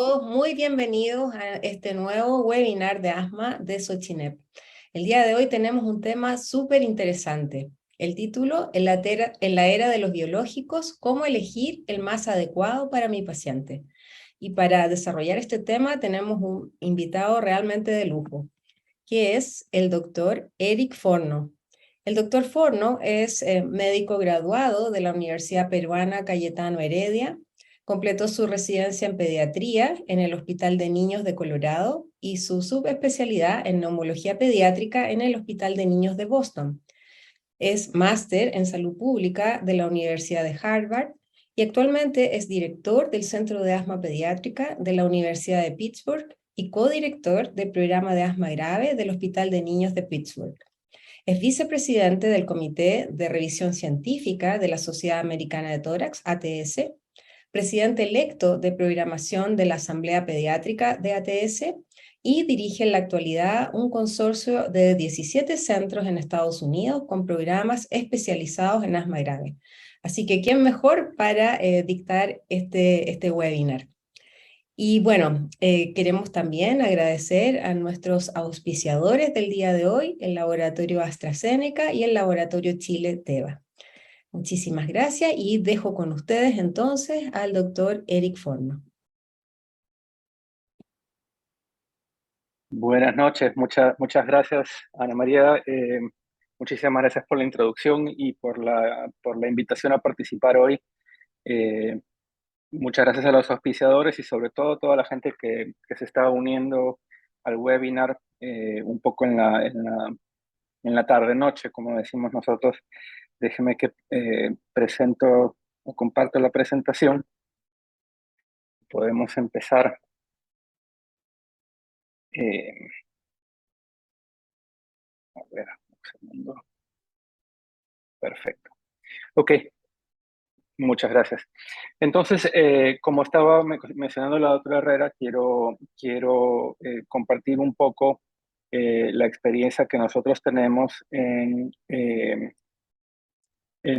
Todos muy bienvenidos a este nuevo webinar de asma de Xochitl. El día de hoy tenemos un tema súper interesante. El título, en la era de los biológicos, ¿cómo elegir el más adecuado para mi paciente? Y para desarrollar este tema tenemos un invitado realmente de lujo, que es el doctor Eric Forno. El doctor Forno es médico graduado de la Universidad Peruana Cayetano Heredia. Completó su residencia en pediatría en el Hospital de Niños de Colorado y su subespecialidad en neumología pediátrica en el Hospital de Niños de Boston. Es máster en salud pública de la Universidad de Harvard y actualmente es director del Centro de Asma Pediátrica de la Universidad de Pittsburgh y codirector del programa de asma grave del Hospital de Niños de Pittsburgh. Es vicepresidente del Comité de Revisión Científica de la Sociedad Americana de Tórax, ATS, presidente electo de programación de la Asamblea Pediátrica de ATS y dirige en la actualidad un consorcio de 17 centros en Estados Unidos con programas especializados en asma grave. Así que, ¿quién mejor para dictar este webinar? Y bueno, queremos también agradecer a nuestros auspiciadores del día de hoy, el Laboratorio AstraZeneca y el Laboratorio Chile Teva. Muchísimas gracias y dejo con ustedes entonces al doctor Eric Forno. Buenas noches, muchas gracias, Ana María. Muchísimas gracias por la introducción y por la invitación a participar hoy. Eh, Muchas gracias a los auspiciadores y sobre todo a toda la gente que se está uniendo al webinar un poco en la tarde-noche, como decimos nosotros. Déjeme que presento o comparto la presentación. Podemos empezar. eh, a ver, un segundo. Perfecto. Ok, muchas gracias. Entonces, como estaba mencionando la doctora Herrera, quiero compartir un poco la experiencia que nosotros tenemos en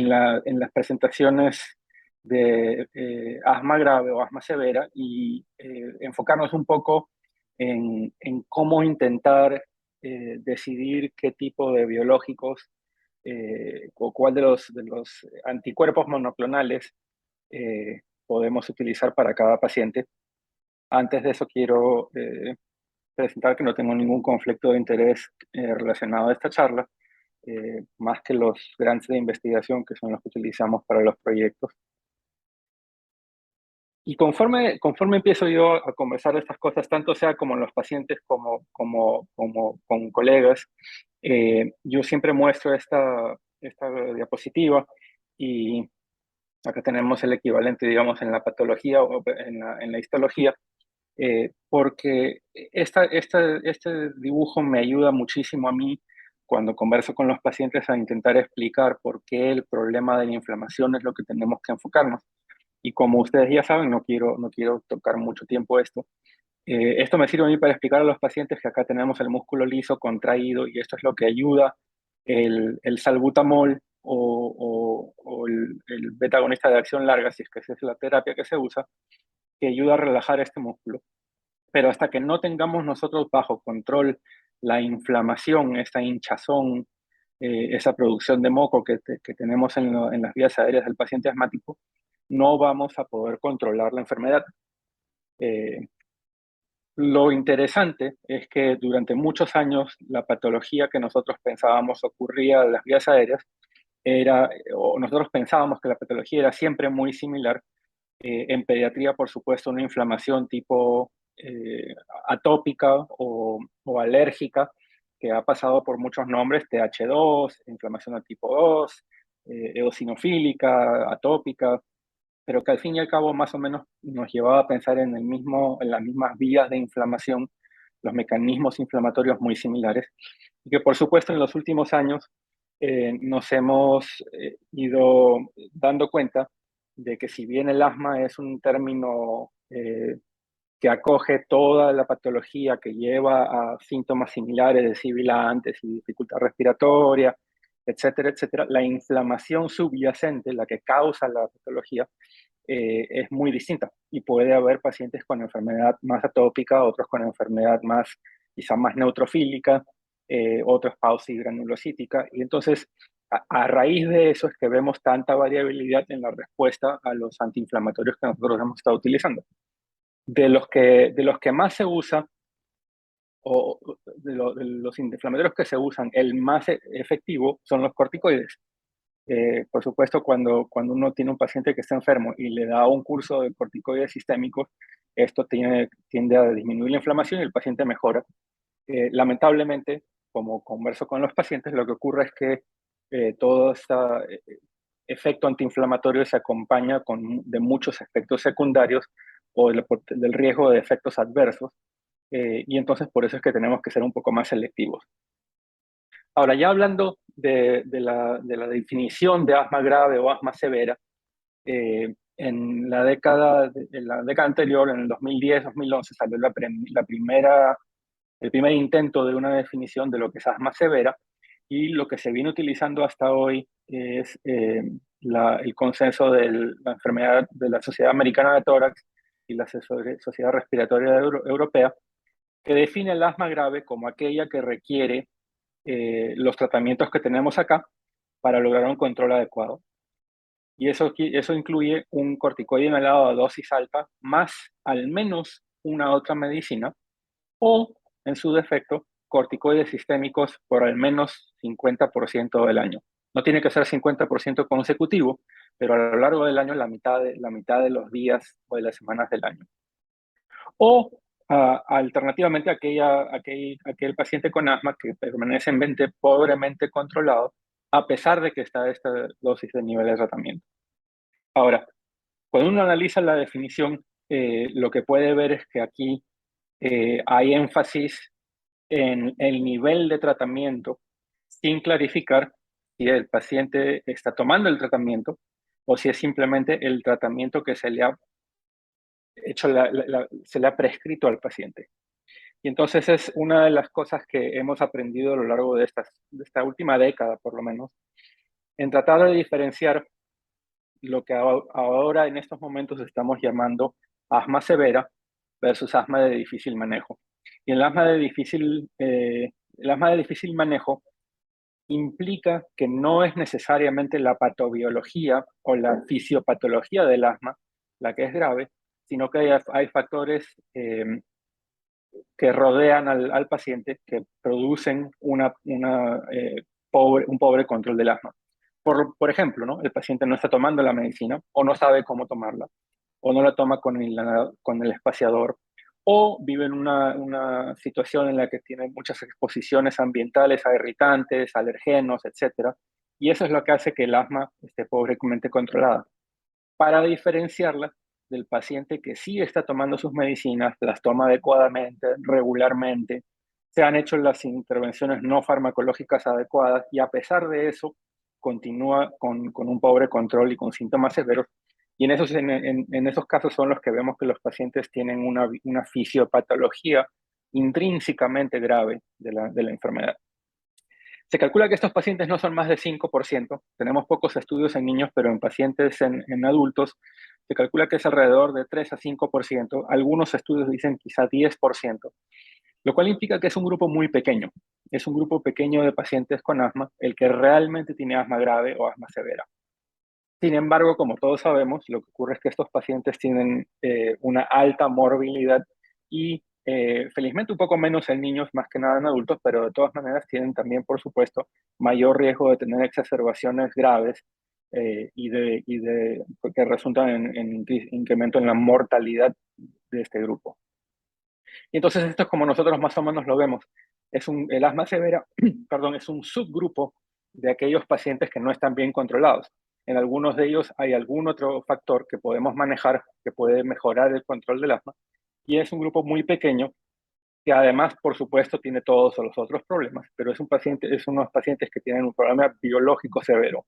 las presentaciones de asma grave o asma severa y enfocarnos un poco en cómo intentar decidir qué tipo de biológicos o cuál de los anticuerpos monoclonales podemos utilizar para cada paciente. Antes de eso, quiero presentar que no tengo ningún conflicto de interés relacionado a esta charla, más que los grants de investigación que son los que utilizamos para los proyectos. Y conforme empiezo yo a conversar de estas cosas, tanto sea como en los pacientes como con colegas, yo siempre muestro esta diapositiva y acá tenemos el equivalente, digamos, en la patología o en la histología, porque este dibujo me ayuda muchísimo a mí cuando converso con los pacientes a intentar explicar por qué el problema de la inflamación es lo que tenemos que enfocarnos. Y como ustedes ya saben, no quiero tocar mucho tiempo esto. Esto me sirve a mí para explicar a los pacientes que acá tenemos el músculo liso contraído y esto es lo que ayuda el salbutamol o el beta-agonista de acción larga, si es que esa es la terapia que se usa, que ayuda a relajar este músculo. Pero hasta que no tengamos nosotros bajo control la inflamación, esta hinchazón, esa producción de moco que tenemos en las vías aéreas del paciente asmático, no vamos a poder controlar la enfermedad. Eh, lo interesante es que durante muchos años la patología que nosotros pensábamos ocurría en las vías aéreas o nosotros pensábamos que la patología era siempre muy similar. En pediatría, por supuesto, una inflamación tipo atópica o alérgica, que ha pasado por muchos nombres: TH2, inflamación de tipo 2, eosinofílica, atópica, pero que al fin y al cabo más o menos nos llevaba a pensar en las mismas vías de inflamación, los mecanismos inflamatorios muy similares, y que por supuesto en los últimos años nos hemos ido dando cuenta de que si bien el asma es un término que acoge toda la patología que lleva a síntomas similares de sibilantes y dificultad respiratoria, etcétera, etcétera, la inflamación subyacente, la que causa la patología, es muy distinta. Y puede haber pacientes con enfermedad más atópica, otros con enfermedad más, quizá más neutrofílica, otros pausis granulocítica. Y entonces, a raíz de eso es que vemos tanta variabilidad en la respuesta a los antiinflamatorios que nosotros hemos estado utilizando. De los que más se usa, o de los antiinflamatorios que se usan, el más efectivo son los corticoides. Por supuesto, cuando uno tiene un paciente que está enfermo y le da un curso de corticoides sistémicos, esto tiende a disminuir la inflamación y el paciente mejora. Lamentablemente, como converso con los pacientes, lo que ocurre es que todo este efecto antiinflamatorio se acompaña de muchos efectos secundarios o del riesgo de efectos adversos, y entonces por eso es que tenemos que ser un poco más selectivos. Ahora, ya hablando de la definición de asma grave o asma severa, en la década anterior, en el 2010-2011, salió el primer intento de una definición de lo que es asma severa, y lo que se viene utilizando hasta hoy es el consenso de la enfermedad de la Sociedad Americana de Tórax y la Sociedad Respiratoria Europea, que define el asma grave como aquella que requiere los tratamientos que tenemos acá para lograr un control adecuado. Y eso incluye un corticoide inhalado a dosis alta, más al menos una otra medicina, o, en su defecto, corticoides sistémicos por al menos 50% del año. No tiene que ser 50% consecutivo, pero a lo largo del año la mitad de los días o de las semanas del año. O alternativamente aquel paciente con asma que permanece pobremente controlado a pesar de que está esta dosis de nivel de tratamiento. Ahora, cuando uno analiza la definición, lo que puede ver es que aquí hay énfasis en el nivel de tratamiento sin clarificar si el paciente está tomando el tratamiento o si es simplemente el tratamiento que se le ha prescrito al paciente. Y entonces es una de las cosas que hemos aprendido a lo largo de esta última década, por lo menos, en tratar de diferenciar lo que ahora en estos momentos estamos llamando asma severa versus asma de difícil manejo. Y el asma de difícil manejo implica que no es necesariamente la patobiología o la fisiopatología del asma la que es grave, sino que hay factores que rodean al paciente que producen un pobre control del asma. Por ejemplo, ¿no? El paciente no está tomando la medicina o no sabe cómo tomarla, o no la toma con el espaciador, o vive en una situación en la que tiene muchas exposiciones ambientales a irritantes, alergenos, etc. Y eso es lo que hace que el asma esté pobremente controlada. Para diferenciarla del paciente que sí está tomando sus medicinas, las toma adecuadamente, regularmente, se han hecho las intervenciones no farmacológicas adecuadas y a pesar de eso continúa con un pobre control y con síntomas severos. Y en esos casos son los que vemos que los pacientes tienen una fisiopatología intrínsecamente grave de la enfermedad. Se calcula que estos pacientes no son más de 5%. Tenemos pocos estudios en niños, pero en pacientes en adultos se calcula que es alrededor de 3 a 5%. Algunos estudios dicen quizá 10%, lo cual implica que es un grupo muy pequeño. Es un grupo pequeño de pacientes con asma el que realmente tiene asma grave o asma severa. Sin embargo, como todos sabemos, lo que ocurre es que estos pacientes tienen una alta morbilidad y felizmente un poco menos en niños, más que nada en adultos, pero de todas maneras tienen también, por supuesto, mayor riesgo de tener exacerbaciones graves que resultan en incremento en la mortalidad de este grupo. Y entonces esto es como nosotros más o menos lo vemos. El asma severa, perdón, es un subgrupo de aquellos pacientes que no están bien controlados. En algunos de ellos hay algún otro factor que podemos manejar que puede mejorar el control del asma, y es un grupo muy pequeño que además, por supuesto, tiene todos los otros problemas, pero es unos pacientes que tienen un problema biológico severo.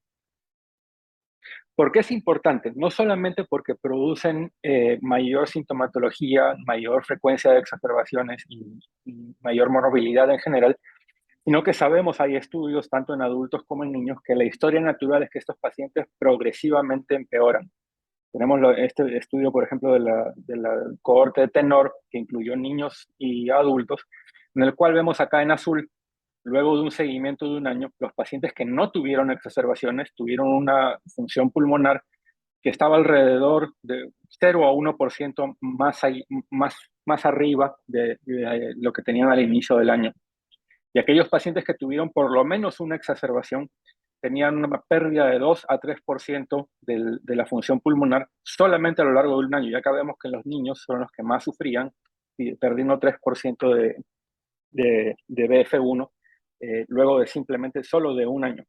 ¿Por qué es importante? No solamente porque producen mayor sintomatología, mayor frecuencia de exacerbaciones y mayor morbilidad en general, sino que sabemos, hay estudios tanto en adultos como en niños, que la historia natural es que estos pacientes progresivamente empeoran. Tenemos este estudio, por ejemplo, de la cohorte de Tenor, que incluyó niños y adultos, en el cual vemos acá en azul, luego de un seguimiento de un año, los pacientes que no tuvieron exacerbaciones tuvieron una función pulmonar que estaba alrededor de 0 a 1% más arriba de lo que tenían al inicio del año. Y aquellos pacientes que tuvieron por lo menos una exacerbación tenían una pérdida de 2 a 3% de la función pulmonar solamente a lo largo de un año. Ya que vemos que los niños son los que más sufrían, perdiendo 3% de BF1 luego de simplemente solo de un año.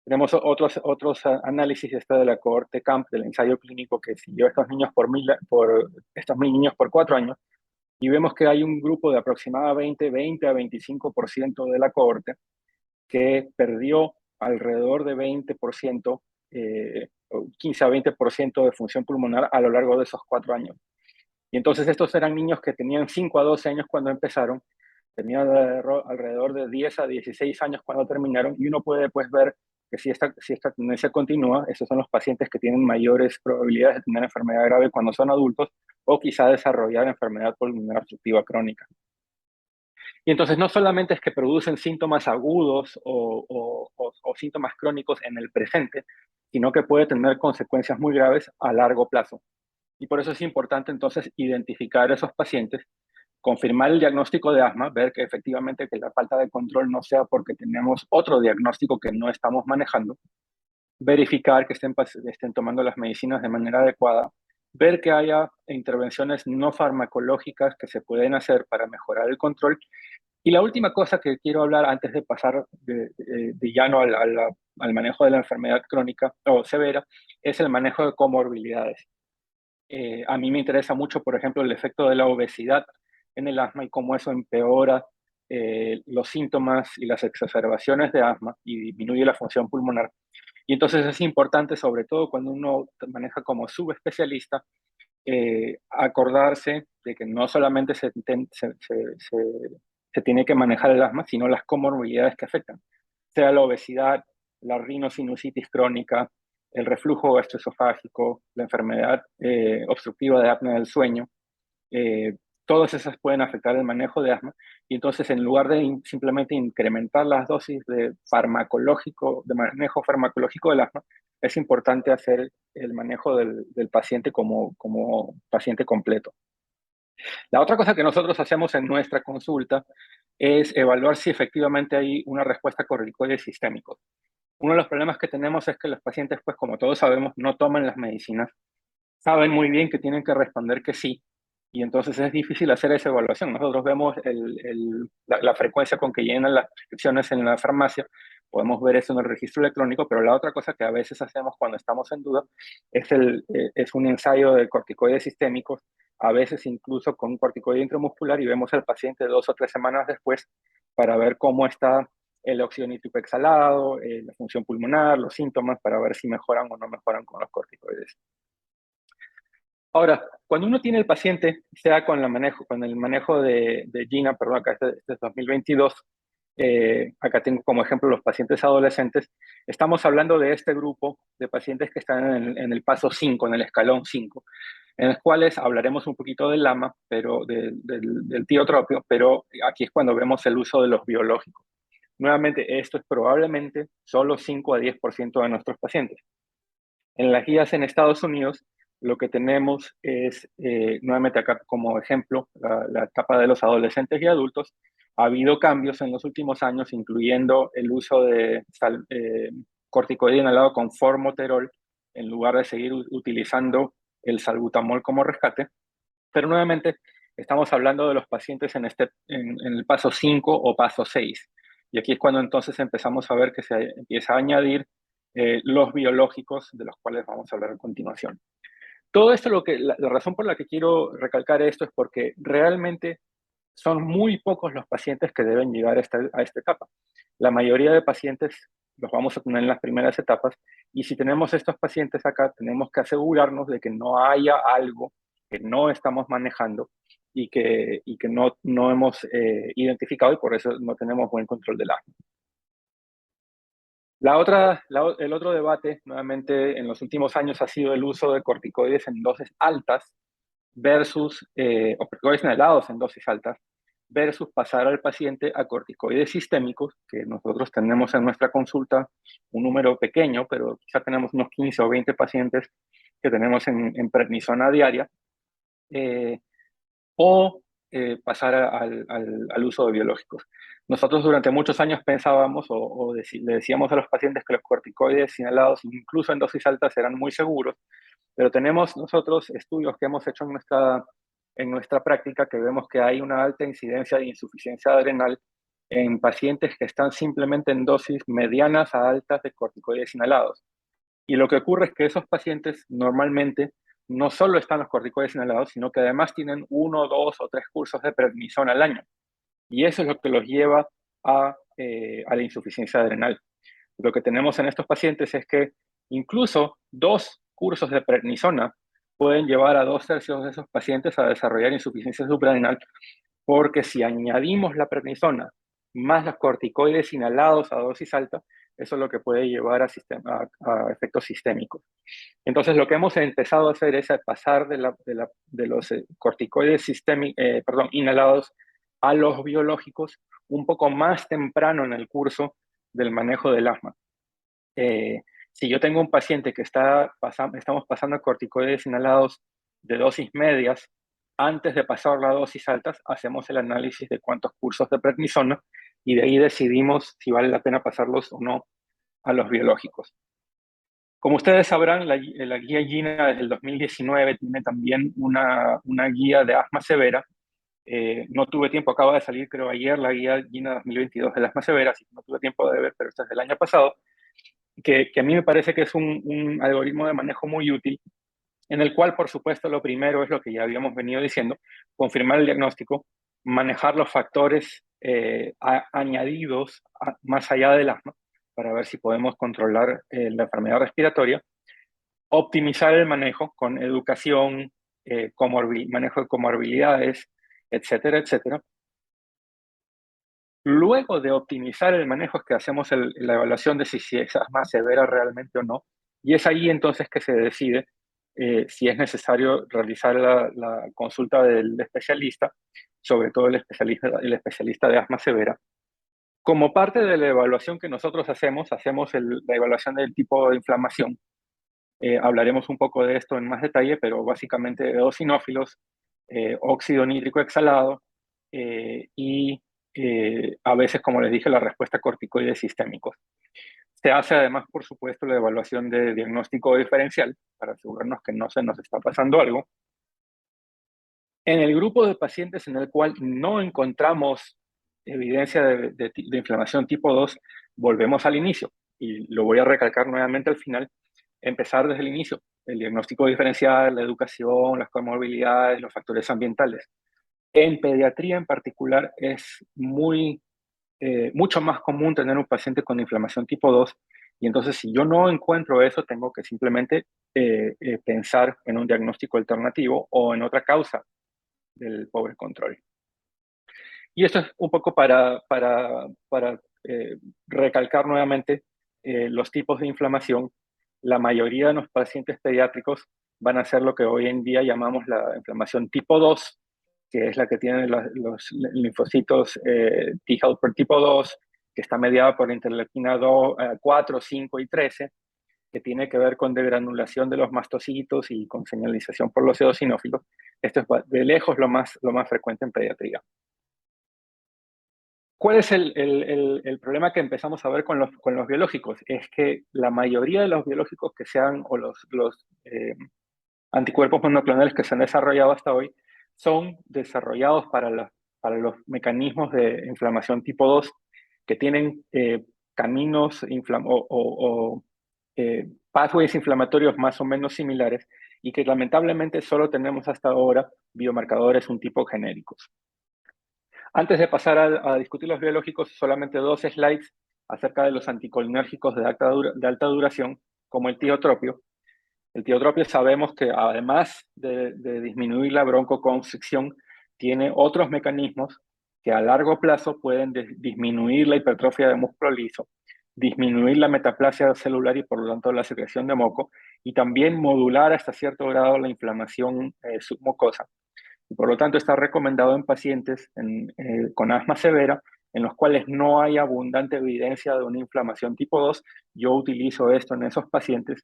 Tenemos otros análisis de la cohorte CAMP, del ensayo clínico que siguió a estos niños por estos niños por 4 años, y vemos que hay un grupo de aproximadamente 20 a 25% de la cohorte que perdió alrededor de 20%, 15 a 20% de función pulmonar a lo largo de esos 4 años. Y entonces estos eran niños que tenían 5 a 12 años cuando empezaron, tenían alrededor de 10 a 16 años cuando terminaron, y uno puede pues ver que si esta tendencia continúa, esos son los pacientes que tienen mayores probabilidades de tener enfermedad grave cuando son adultos o quizá desarrollar enfermedad pulmonar obstructiva crónica. Y entonces no solamente es que producen síntomas agudos o síntomas crónicos en el presente, sino que puede tener consecuencias muy graves a largo plazo. Y por eso es importante entonces identificar a esos pacientes, confirmar el diagnóstico de asma, ver que efectivamente que la falta de control no sea porque tenemos otro diagnóstico que no estamos manejando, verificar que estén tomando las medicinas de manera adecuada, ver que haya intervenciones no farmacológicas que se pueden hacer para mejorar el control. Y la última cosa que quiero hablar antes de pasar de llano al manejo de la enfermedad crónica o severa es el manejo de comorbilidades. A mí me interesa mucho, por ejemplo, el efecto de la obesidad en el asma y cómo eso empeora los síntomas y las exacerbaciones de asma y disminuye la función pulmonar. Y entonces es importante, sobre todo cuando uno maneja como subespecialista, acordarse de que no solamente se tiene que manejar el asma, sino las comorbilidades que afectan, sea la obesidad, la rinosinusitis crónica, el reflujo gastroesofágico, la enfermedad obstructiva de apnea del sueño. eh, Todas esas pueden afectar el manejo de asma, y entonces en lugar de simplemente incrementar las dosis de manejo farmacológico del asma, es importante hacer el manejo del paciente como paciente completo. La otra cosa que nosotros hacemos en nuestra consulta es evaluar si efectivamente hay una respuesta a corticoides sistémicos. Uno de los problemas que tenemos es que los pacientes, pues como todos sabemos, no toman las medicinas, saben muy bien que tienen que responder que sí, y entonces es difícil hacer esa evaluación. Nosotros vemos la frecuencia con que llenan las prescripciones en la farmacia, podemos ver eso en el registro electrónico, pero la otra cosa que a veces hacemos cuando estamos en duda es un ensayo de corticoides sistémicos, a veces incluso con un corticoide intramuscular, y vemos al paciente 2 o 3 semanas después para ver cómo está el óxido nítrico exhalado, la función pulmonar, los síntomas, para ver si mejoran o no mejoran con los corticoides. Ahora, cuando uno tiene el paciente, sea con el manejo de GINA, perdón, acá este es 2022, acá tengo como ejemplo los pacientes adolescentes, estamos hablando de este grupo de pacientes que están en el paso 5, en el escalón 5, en los cuales hablaremos un poquito del LAMA, pero del tiotropio, pero aquí es cuando vemos el uso de los biológicos. Nuevamente, esto es probablemente solo 5 a 10% de nuestros pacientes. En las guías en Estados Unidos, lo que tenemos es, nuevamente acá como ejemplo, la etapa de los adolescentes y adultos. Ha habido cambios en los últimos años, incluyendo el uso de corticoide inhalado con formoterol, en lugar de seguir utilizando el salbutamol como rescate. Pero nuevamente, estamos hablando de los pacientes en el paso 5 o paso 6. Y aquí es cuando entonces empezamos a ver que se empieza a añadir los biológicos, de los cuales vamos a hablar a continuación. Todo esto, la razón por la que quiero recalcar esto es porque realmente son muy pocos los pacientes que deben llegar a esta etapa. La mayoría de pacientes los vamos a tener en las primeras etapas, y si tenemos estos pacientes acá, tenemos que asegurarnos de que no haya algo que no estamos manejando y que no hemos identificado, y por eso no tenemos buen control del asma. El otro debate, nuevamente, en los últimos años ha sido el uso de corticoides en dosis altas versus, o corticoides inhalados en dosis altas, versus pasar al paciente a corticoides sistémicos, que nosotros tenemos en nuestra consulta un número pequeño, pero quizá tenemos unos 15 o 20 pacientes que tenemos en prednisona diaria, eh, o pasar al uso de biológicos. Nosotros durante muchos años pensábamos le decíamos a los pacientes que los corticoides inhalados, incluso en dosis altas, eran muy seguros, pero tenemos nosotros estudios que hemos hecho en nuestra práctica que vemos que hay una alta incidencia de insuficiencia adrenal en pacientes que están simplemente en dosis medianas a altas de corticoides inhalados. Y lo que ocurre es que esos pacientes normalmente no solo están los corticoides inhalados, sino que además tienen 1, 2 o 3 cursos de prednisona al año. Y eso es lo que los lleva a la insuficiencia adrenal. Lo que tenemos en estos pacientes es que incluso 2 cursos de prednisona pueden llevar a 2/3 de esos pacientes a desarrollar insuficiencia suprarrenal, porque si añadimos la prednisona más los corticoides inhalados a dosis alta, eso es lo que puede llevar a efectos sistémicos. Entonces, lo que hemos empezado a hacer es pasar de los corticoides inhalados a los biológicos un poco más temprano en el curso del manejo del asma. Si yo tengo un paciente que estamos pasando corticoides inhalados de dosis medias, antes de pasar las dosis altas, hacemos el análisis de cuántos cursos de prednisona y de ahí decidimos si vale la pena pasarlos o no a los biológicos. Como ustedes sabrán, la guía GINA desde el 2019 tiene también una guía de asma severa. No tuve tiempo, acaba de salir creo ayer la guía GINA 2022 del asma severa, así que no tuve tiempo de ver, pero esta es del año pasado, que a mí me parece que es un algoritmo de manejo muy útil, en el cual, por supuesto, lo primero es lo que ya habíamos venido diciendo, confirmar el diagnóstico, manejar los factores añadidos más allá del asma, para ver si podemos controlar la enfermedad respiratoria, optimizar el manejo con educación, manejo de comorbilidades, etcétera, etcétera. Luego de optimizar el manejo es que hacemos la evaluación de si es asma severa realmente o no, y es ahí entonces que se decide si es necesario realizar la consulta del especialista, sobre todo el especialista de asma severa. Como parte de la evaluación que nosotros hacemos la evaluación del tipo de inflamación. Hablaremos un poco de esto en más detalle, pero básicamente eosinófilos, óxido nítrico exhalado y a veces, como les dije, la respuesta a corticoides sistémicos. Se hace además, por supuesto, la evaluación de diagnóstico diferencial para asegurarnos que no se nos está pasando algo. En el grupo de pacientes en el cual no encontramos evidencia de inflamación tipo 2, volvemos al inicio. Y lo voy a recalcar nuevamente al final. Empezar desde el inicio. El diagnóstico diferencial, la educación, las comorbilidades, los factores ambientales. En pediatría en particular es mucho más común tener un paciente con inflamación tipo 2, y entonces si yo no encuentro eso, tengo que simplemente pensar en un diagnóstico alternativo o en otra causa del pobre control. Y esto es un poco para recalcar nuevamente los tipos de inflamación. La mayoría de los pacientes pediátricos van a ser lo que hoy en día llamamos la inflamación tipo 2, que es la que tiene los linfocitos T helper tipo 2, que está mediada por interleuquina 4, 5 y 13, que tiene que ver con degranulación de los mastocitos y con señalización por los eosinófilos. Esto es de lejos lo más frecuente en pediatría. ¿Cuál es el problema que empezamos a ver con los biológicos? Es que la mayoría de los biológicos que sean, o los anticuerpos monoclonales que se han desarrollado hasta hoy, son desarrollados para los mecanismos de inflamación tipo 2, que tienen caminos pathways inflamatorios más o menos similares, y que lamentablemente solo tenemos hasta ahora biomarcadores un tipo genéricos. Antes de pasar a discutir los biológicos, solamente 2 slides acerca de los anticolinérgicos de alta duración, como el tiotropio. El tiotropio sabemos que además de disminuir la broncoconstricción, tiene otros mecanismos que a largo plazo pueden disminuir la hipertrofia de músculo liso disminuir la metaplasia celular y por lo tanto la secreción de moco, y también modular hasta cierto grado la inflamación submucosa. Y por lo tanto está recomendado en pacientes con asma severa, en los cuales no hay abundante evidencia de una inflamación tipo 2. Yo utilizo esto en esos pacientes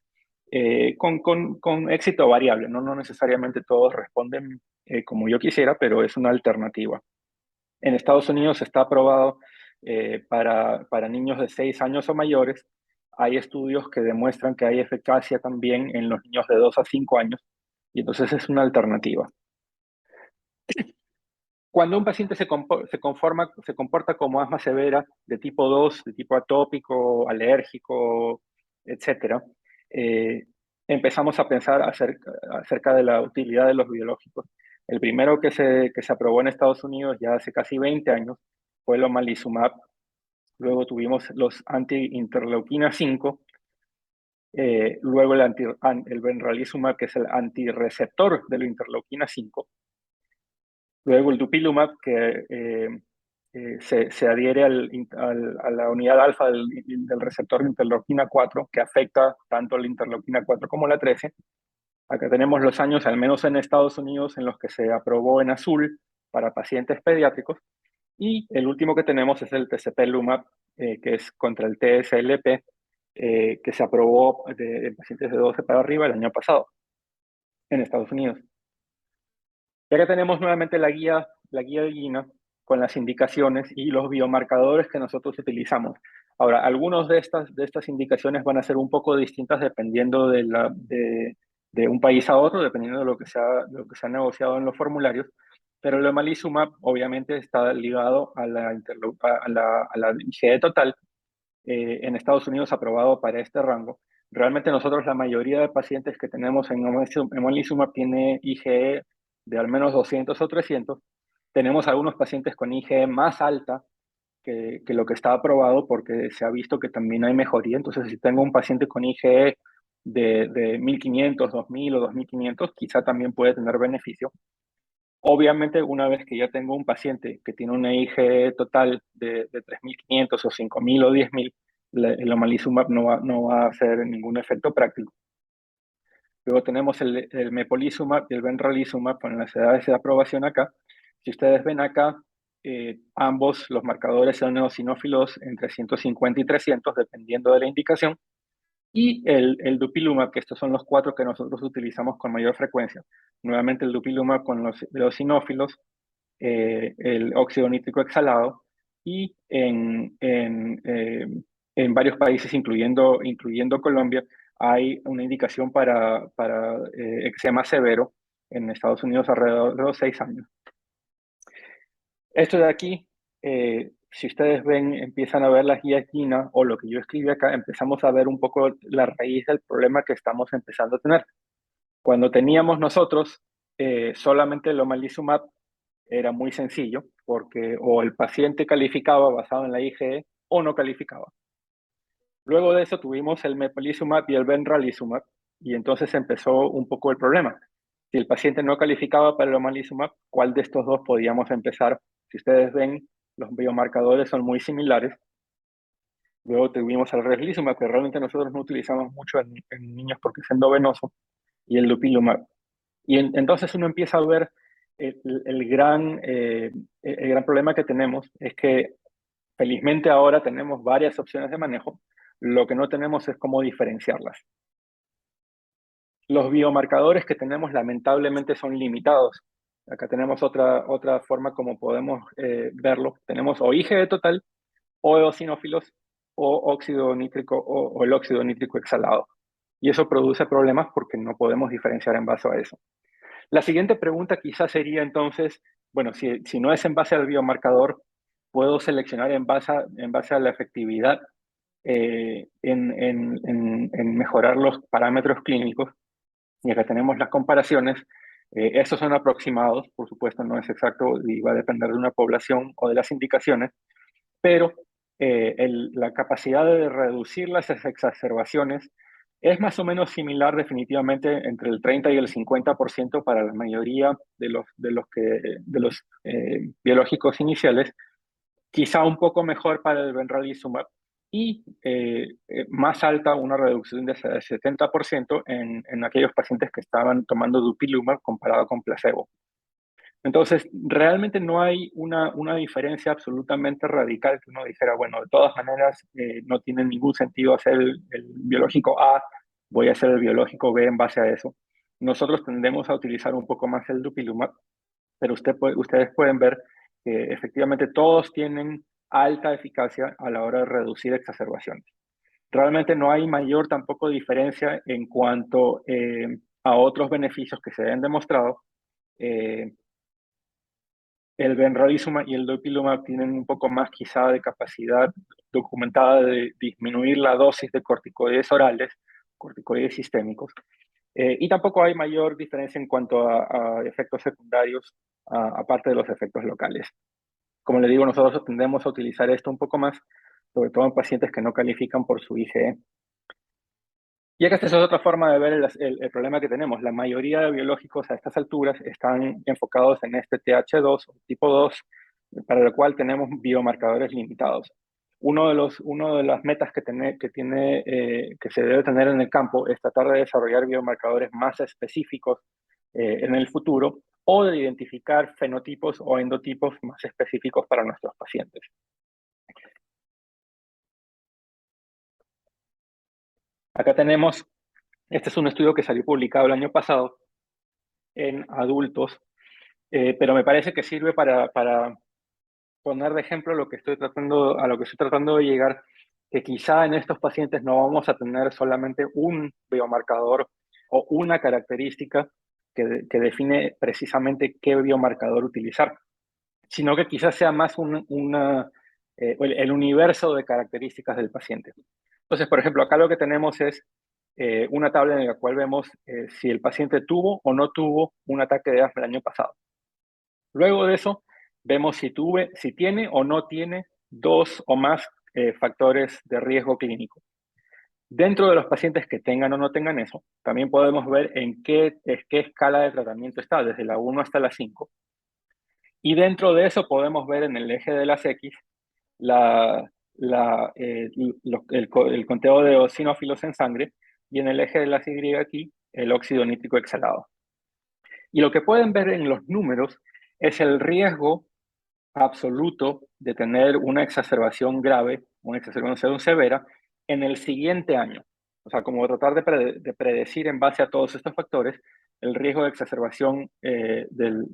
con éxito variable, ¿no? No necesariamente todos responden como yo quisiera, pero es una alternativa. En Estados Unidos está aprobado para niños de 6 años o mayores. Hay estudios que demuestran que hay eficacia también en los niños de 2 a 5 años, y entonces es una alternativa. Cuando un paciente se comporta como asma severa de tipo 2, de tipo atópico, alérgico, etcétera, empezamos a pensar acerca de la utilidad de los biológicos. El primero que se aprobó en Estados Unidos ya hace casi 20 años fue el omalizumab. Luego tuvimos los anti-interleuquina 5, luego el benralizumab, que es el antirreceptor de la interleuquina 5. Luego el dupilumab, que se adhiere a la unidad alfa del receptor de interleuquina 4, que afecta tanto la interleuquina 4 como la 13. Acá tenemos los años, al menos en Estados Unidos, en los que se aprobó en azul para pacientes pediátricos. Y el último que tenemos es el tezepelumab, que es contra el TSLP, que se aprobó en pacientes de 12 para arriba el año pasado en Estados Unidos. Y acá tenemos nuevamente la guía de Gina con las indicaciones y los biomarcadores que nosotros utilizamos. Ahora, algunas de estas indicaciones van a ser un poco distintas dependiendo de un país a otro, dependiendo de lo que se ha negociado en los formularios, pero el omalizumab obviamente está ligado a la IgE total, en Estados Unidos aprobado para este rango. Realmente nosotros, la mayoría de pacientes que tenemos en omalizumab tiene IgE de al menos 200 o 300. Tenemos algunos pacientes con IgE más alta que lo que está aprobado, porque se ha visto que también hay mejoría. Entonces, si tengo un paciente con IgE de 1500, 2000 o 2500, quizá también puede tener beneficio. Obviamente, una vez que ya tengo un paciente que tiene una IgE total de 3500 o 5000 o 10000, el omalizumab no va a hacer ningún efecto práctico. Luego tenemos el mepolizumab y el benralizumab con las edades de aprobación acá. Si ustedes ven acá, ambos los marcadores son eosinófilos entre 150 y 300, dependiendo de la indicación. Y el dupilumab, que estos son los 4 que nosotros utilizamos con mayor frecuencia. Nuevamente el dupilumab con los eosinófilos, el óxido nítrico exhalado, y en varios países, incluyendo Colombia, hay una indicación para eczema severo, en Estados Unidos alrededor de los 6 años. Esto de aquí, si ustedes ven, empiezan a ver las guías GINA o lo que yo escribí acá, empezamos a ver un poco la raíz del problema que estamos empezando a tener. Cuando teníamos nosotros solamente el omalizumab, era muy sencillo, porque o el paciente calificaba basado en la IgE o no calificaba. Luego de eso tuvimos el mepolizumab y el benralizumab, y entonces empezó un poco el problema. Si el paciente no calificaba para el omalizumab, ¿cuál de estos dos podíamos empezar? Si ustedes ven, los biomarcadores son muy similares. Luego tuvimos el reslizumab, que realmente nosotros no utilizamos mucho en niños porque es endovenoso, y el dupilumab. Y entonces uno empieza a ver el gran problema que tenemos es que felizmente ahora tenemos varias opciones de manejo. Lo que no tenemos es cómo diferenciarlas. Los biomarcadores que tenemos lamentablemente son limitados. Acá tenemos otra forma como podemos verlo. Tenemos o IgE total, o eosinófilos, o óxido nítrico, o el óxido nítrico exhalado. Y eso produce problemas porque no podemos diferenciar en base a eso. La siguiente pregunta quizás sería entonces, bueno, si no es en base al biomarcador, ¿puedo seleccionar en base a la efectividad en mejorar los parámetros clínicos? Y acá tenemos las comparaciones. Estos son aproximados, por supuesto, no es exacto y va a depender de una población o de las indicaciones, pero la capacidad de reducir las exacerbaciones es más o menos similar definitivamente entre el 30 y el 50% para la mayoría de los biológicos iniciales, quizá un poco mejor para el benralizumab, y más alta, una reducción de 70% en aquellos pacientes que estaban tomando dupilumab comparado con placebo. Entonces, realmente no hay una diferencia absolutamente radical que uno dijera, bueno, de todas maneras no tiene ningún sentido hacer el biológico A, voy a hacer el biológico B en base a eso. Nosotros tendemos a utilizar un poco más el dupilumab, pero ustedes pueden ver que efectivamente todos tienen alta eficacia a la hora de reducir exacerbaciones. Realmente no hay mayor tampoco diferencia en cuanto a otros beneficios que se han demostrado. Eh, el benralizumab y el dupilumab tienen un poco más quizá de capacidad documentada de disminuir la dosis de corticoides orales, corticoides sistémicos, y tampoco hay mayor diferencia en cuanto a efectos secundarios, aparte de los efectos locales. Como le digo, nosotros tendemos a utilizar esto un poco más, sobre todo en pacientes que no califican por su IgE. Y que esta es otra forma de ver el problema que tenemos. La mayoría de biológicos a estas alturas están enfocados en este TH2 o tipo 2, para el cual tenemos biomarcadores limitados. Una de las metas que se debe tener en el campo es tratar de desarrollar biomarcadores más específicos en el futuro, o de identificar fenotipos o endotipos más específicos para nuestros pacientes. Acá tenemos, este es un estudio que salió publicado el año pasado en adultos, pero me parece que sirve para poner de ejemplo a lo que estoy tratando de llegar, que quizá en estos pacientes no vamos a tener solamente un biomarcador o una característica que define precisamente qué biomarcador utilizar, sino que quizás sea más el universo de características del paciente. Entonces, por ejemplo, acá lo que tenemos es una tabla en la cual vemos si el paciente tuvo o no tuvo un ataque de asma el año pasado. Luego de eso, vemos si tiene o no tiene dos o más factores de riesgo clínico. Dentro de los pacientes que tengan o no tengan eso, también podemos ver en qué escala de tratamiento está, desde la 1 hasta la 5. Y dentro de eso podemos ver en el eje de las X el conteo de eosinófilos en sangre, y en el eje de las Y aquí el óxido nítrico exhalado. Y lo que pueden ver en los números es el riesgo absoluto de tener una exacerbación grave, una exacerbación severa, en el siguiente año. O sea, como tratar de predecir en base a todos estos factores el riesgo de exacerbación, el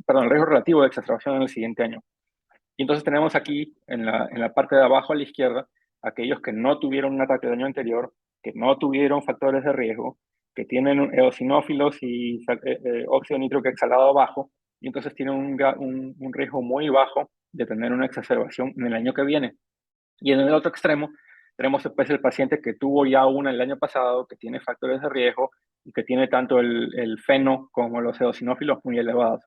riesgo relativo de exacerbación en el siguiente año. Y entonces tenemos aquí, en la parte de abajo a la izquierda, aquellos que no tuvieron un ataque del año anterior, que no tuvieron factores de riesgo, que tienen eosinófilos y óxido nítrico exhalado bajo, y entonces tienen un riesgo muy bajo de tener una exacerbación en el año que viene. Y en el otro extremo, tenemos después el paciente que tuvo ya una el año pasado, que tiene factores de riesgo y que tiene tanto el feno como los eosinófilos muy elevados.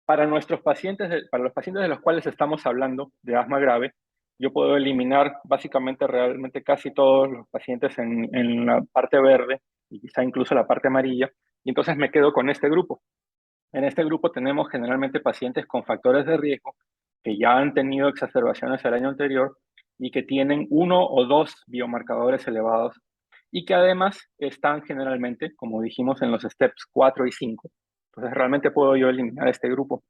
Para los pacientes de los cuales estamos hablando de asma grave, yo puedo eliminar básicamente realmente casi todos los pacientes en la parte verde y quizá incluso la parte amarilla, y entonces me quedo con este grupo. En este grupo tenemos generalmente pacientes con factores de riesgo que ya han tenido exacerbaciones el año anterior y que tienen uno o dos biomarcadores elevados, y que además están generalmente, como dijimos, en los steps 4 y 5. Entonces realmente puedo yo eliminar este grupo.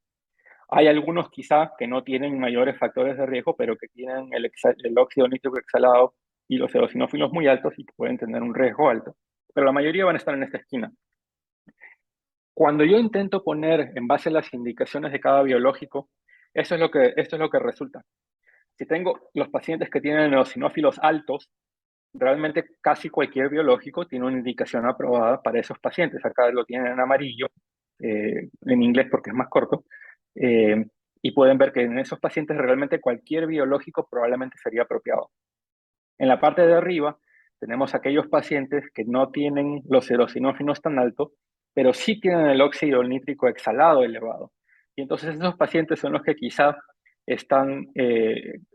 Hay algunos quizá que no tienen mayores factores de riesgo, pero que tienen el óxido nítrico exhalado y los eosinófilos muy altos y que pueden tener un riesgo alto. Pero la mayoría van a estar en esta esquina. Cuando yo intento poner en base a las indicaciones de cada biológico, esto es lo que resulta. Si tengo los pacientes que tienen eosinófilos altos, realmente casi cualquier biológico tiene una indicación aprobada para esos pacientes. Acá lo tienen en amarillo, en inglés porque es más corto, eh, y pueden ver que en esos pacientes realmente cualquier biológico probablemente sería apropiado. En la parte de arriba tenemos aquellos pacientes que no tienen los eosinófilos tan altos, pero sí tienen el óxido nítrico exhalado elevado. Y entonces esos pacientes son los que quizás están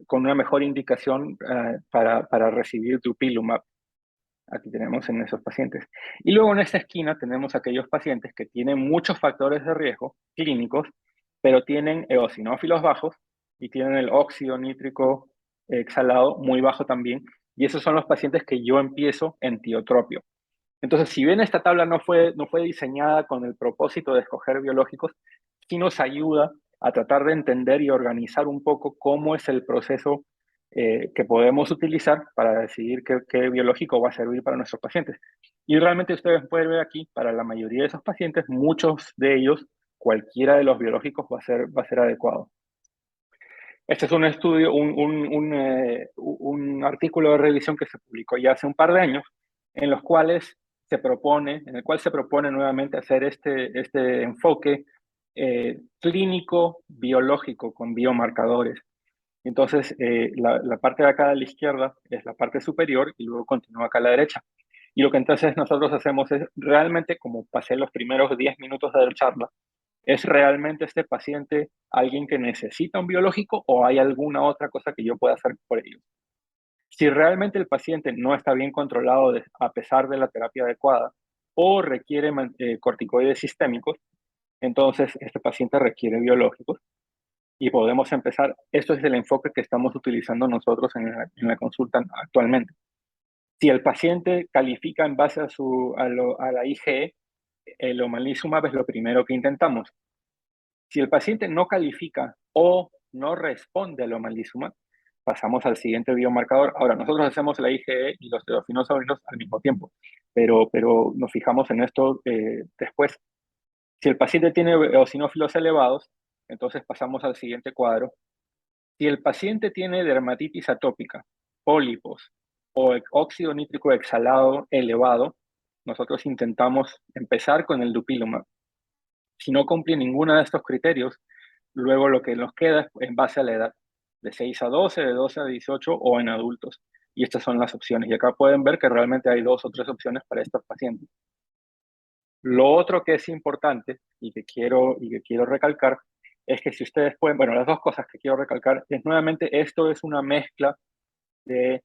con una mejor indicación para recibir dupilumab. Aquí tenemos en esos pacientes. Y luego en esta esquina tenemos aquellos pacientes que tienen muchos factores de riesgo clínicos, pero tienen eosinófilos bajos y tienen el óxido nítrico exhalado, muy bajo también, y esos son los pacientes que yo empiezo en tiotropio. Entonces, si bien esta tabla no fue diseñada con el propósito de escoger biológicos, sí nos ayuda a tratar de entender y organizar un poco cómo es el proceso que podemos utilizar para decidir qué biológico va a servir para nuestros pacientes. Y realmente ustedes pueden ver aquí, para la mayoría de esos pacientes, muchos de ellos, cualquiera de los biológicos va a ser adecuado. Este es un estudio, un artículo de revisión que se publicó ya hace un par de años, en los cuales en el cual se propone nuevamente hacer este enfoque clínico biológico con biomarcadores. Entonces, la parte de acá a la izquierda es la parte superior y luego continúa acá a la derecha. Y lo que entonces nosotros hacemos es realmente, como pasé los primeros 10 minutos de la charla, ¿es realmente este paciente alguien que necesita un biológico o hay alguna otra cosa que yo pueda hacer por ello? Si realmente el paciente no está bien controlado a pesar de la terapia adecuada o requiere corticoides sistémicos, entonces este paciente requiere biológicos y podemos empezar. Esto es el enfoque que estamos utilizando nosotros en la consulta actualmente. Si el paciente califica en base a la IgE, el omalizumab es lo primero que intentamos. Si el paciente no califica o no responde al omalizumab, pasamos al siguiente biomarcador. Ahora, nosotros hacemos la IgE y los eosinófilos al mismo tiempo, pero nos fijamos en esto después. Si el paciente tiene eosinófilos elevados, entonces pasamos al siguiente cuadro. Si el paciente tiene dermatitis atópica, pólipos o óxido nítrico exhalado elevado, nosotros intentamos empezar con el dupilumab. Si no cumple ninguno de estos criterios, luego lo que nos queda es en base a la edad, de 6 a 12, de 12 a 18 o en adultos. Y estas son las opciones. Y acá pueden ver que realmente hay 2 o 3 opciones para estos pacientes. Lo otro que es importante y que quiero recalcar es que si ustedes pueden, bueno, las dos cosas que quiero recalcar es nuevamente, esto es una mezcla de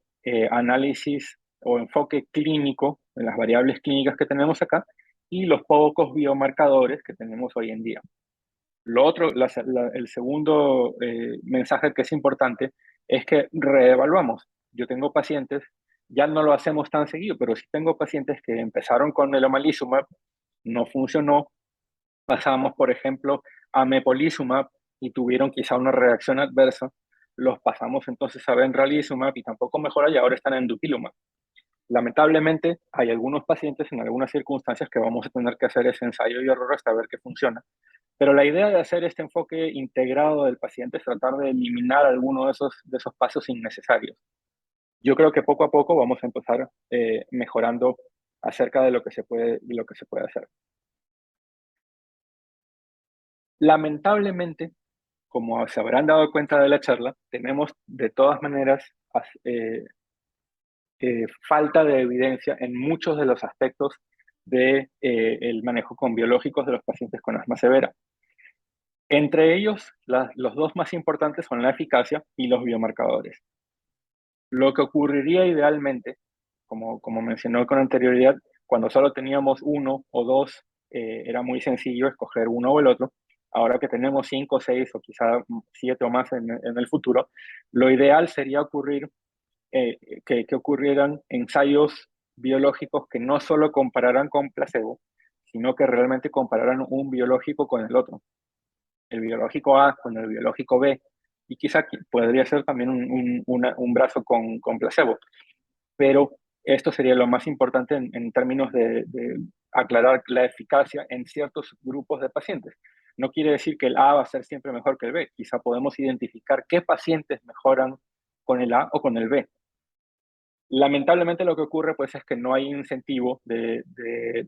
análisis o enfoque clínico de las variables clínicas que tenemos acá y los pocos biomarcadores que tenemos hoy en día. Lo otro, el segundo mensaje que es importante es que reevaluamos. Yo tengo pacientes, ya no lo hacemos tan seguido, pero sí tengo pacientes que empezaron con el omalizumab, no funcionó, pasamos, por ejemplo, a mepolizumab y tuvieron quizá una reacción adversa, los pasamos entonces a benralizumab y tampoco mejora y ahora están en dupilumab. Lamentablemente, hay algunos pacientes en algunas circunstancias que vamos a tener que hacer ese ensayo y error hasta ver qué funciona. Pero la idea de hacer este enfoque integrado del paciente es tratar de eliminar alguno de esos pasos innecesarios. Yo creo que poco a poco vamos a empezar mejorando acerca de lo que se puede hacer. Lamentablemente, como se habrán dado cuenta de la charla, tenemos de todas maneras falta de evidencia en muchos de los aspectos del manejo con biológicos de los pacientes con asma severa. Entre ellos, los dos más importantes son la eficacia y los biomarcadores. Lo que ocurriría idealmente, como mencionó con anterioridad, cuando solo teníamos uno o dos, era muy sencillo escoger uno o el otro. Ahora que tenemos 5, 6 o quizá 7 o más en el futuro, lo ideal sería que ocurrieran ensayos biológicos que no solo compararan con placebo, sino que realmente compararan un biológico con el otro, el biológico A con el biológico B, y quizá podría ser también un brazo con placebo. Pero esto sería lo más importante en términos de aclarar la eficacia en ciertos grupos de pacientes. No quiere decir que el A va a ser siempre mejor que el B. Quizá podemos identificar qué pacientes mejoran con el A o con el B. Lamentablemente lo que ocurre pues es que no hay incentivo de